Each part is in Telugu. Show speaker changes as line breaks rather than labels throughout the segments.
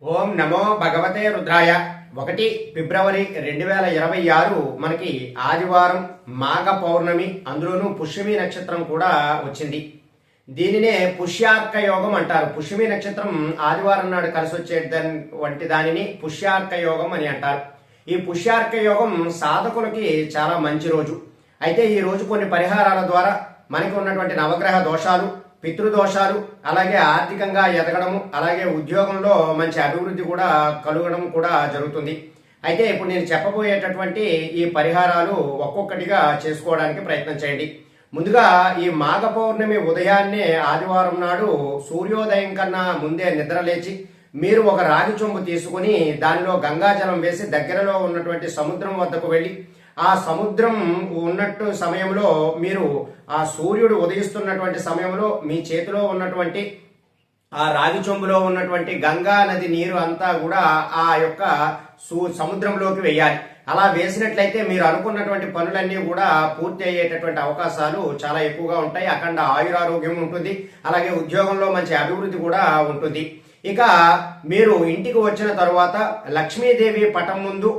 ఓం నమో భగవతే రుద్రాయ. 1 ఫిబ్రవరి 2026 మనకి ఆదివారం, మాఘ పౌర్ణమి, అందులోనూ పుష్యమి నక్షత్రం కూడా వచ్చింది. దీనినే పుష్యార్క యోగం అంటారు. పుష్యమి నక్షత్రం ఆదివారం నాడు కలిసి వచ్చే వంటి దానిని పుష్యార్క యోగం అని అంటారు. ఈ పుష్యార్క యోగం సాధకులకి చాలా మంచి రోజు. అయితే ఈ రోజు కొన్ని పరిహారాల ద్వారా మనకి ఉన్నటువంటి నవగ్రహ దోషాలు, పితృదోషాలు, అలాగే ఆర్థికంగా ఎదగడము, అలాగే ఉద్యోగంలో మంచి అభివృద్ధి కూడా కలగడం కూడా జరుగుతుంది. అయితే ఇప్పుడు నేను చెప్పబోయేటటువంటి ఈ పరిహారాలు ఒక్కొక్కటిగా చేసుకోవడానికి ప్రయత్నం చేయండి. ముందుగా ఈ మాఘ పౌర్ణమి ఉదయాన్నే ఆదివారం నాడు సూర్యోదయం కన్నా ముందే నిద్ర లేచి మీరు ఒక రాగి చెంబు తీసుకుని దానిలో గంగాజలం వేసి దగ్గరలో ఉన్నటువంటి సముద్రం వద్దకు వెళ్ళి ఆ సముద్రం ఉన్నట్టు సమయంలో మీరు ఆ సూర్యుడు ఉదయిస్తున్నటువంటి సమయంలో మీ చేతిలో ఉన్నటువంటి ఆ రాగి చెంబులో ఉన్నటువంటి గంగా నది నీరు అంతా కూడా ఆ యొక్క సముద్రంలోకి వేయాలి. అలా వేసినట్లయితే మీరు అనుకున్నటువంటి పనులన్నీ కూడా పూర్తి అయ్యేటటువంటి అవకాశాలు చాలా ఎక్కువగా ఉంటాయి. అఖండ ఆయురారోగ్యం ఉంటుంది. అలాగే ఉద్యోగంలో మంచి అభివృద్ధి కూడా ఉంటుంది. ఇక మీరు ఇంటికి వచ్చిన తరువాత లక్ష్మీదేవి పటం ముందు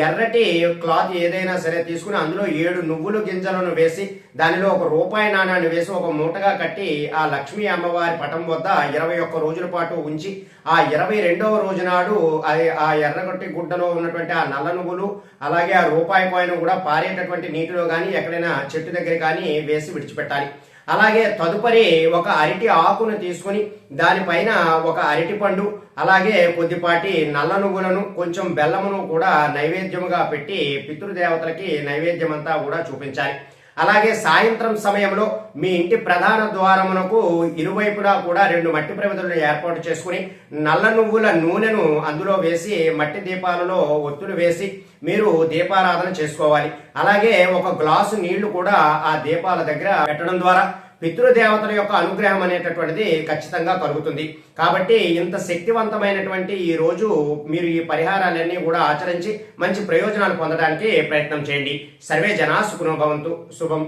ఎర్రటి క్లాత్ ఏదైనా సరే తీసుకుని అందులో 7 నువ్వుల గింజలను వేసి దానిలో ఒక రూపాయి నాణాన్ని వేసి ఒక మూటగా కట్టి ఆ లక్ష్మీ అమ్మవారి పటం వద్ద 21 రోజుల పాటు ఉంచి ఆ 22వ రోజు నాడు ఆ ఎర్రగొట్టి గుడ్డలో ఉన్నటువంటి ఆ నల్ల నువ్వులు అలాగే ఆ రూపాయి కాయిన్ కూడా పారేటటువంటి నీటిలో కానీ ఎక్కడైనా చెట్టు దగ్గర కానీ వేసి విడిచిపెట్టాలి. అలాగే తదుపరి ఒక అరటి ఆకును తీసుకుని దానిపైన ఒక అరటి పండు, అలాగే కొద్దిపాటి నల్ల నువ్వులను, కొంచెం బెల్లమును కూడా నైవేద్యముగా పెట్టి పితృదేవతలకి నైవేద్యం అంతా కూడా చూపించాలి. అలాగే సాయంత్రం సమయంలో మీ ఇంటి ప్రధాన ద్వారమునకు ఇరువైపులా కూడా 2 మట్టి ప్రమిదలను ఏర్పాటు చేసుకుని నల్ల నువ్వుల నూనెను అందులో వేసి మట్టి దీపాలలో ఒత్తులు వేసి మీరు దీపారాధన చేసుకోవాలి. అలాగే ఒక గ్లాసు నీళ్లు కూడా ఆ దీపాల దగ్గర పెట్టడం ద్వారా పితృదేవతల యొక్క అనుగ్రహం అనేటటువంటిది ఖచ్చితంగా కలుగుతుంది. కాబట్టి ఇంత శక్తివంతమైనటువంటి ఈ రోజు మీరు ఈ పరిహారాలన్నీ కూడా ఆచరించి మంచి ప్రయోజనాలు పొందడానికి ప్రయత్నం చేయండి. సర్వే జనా సుఖినో భవంతు. శుభం.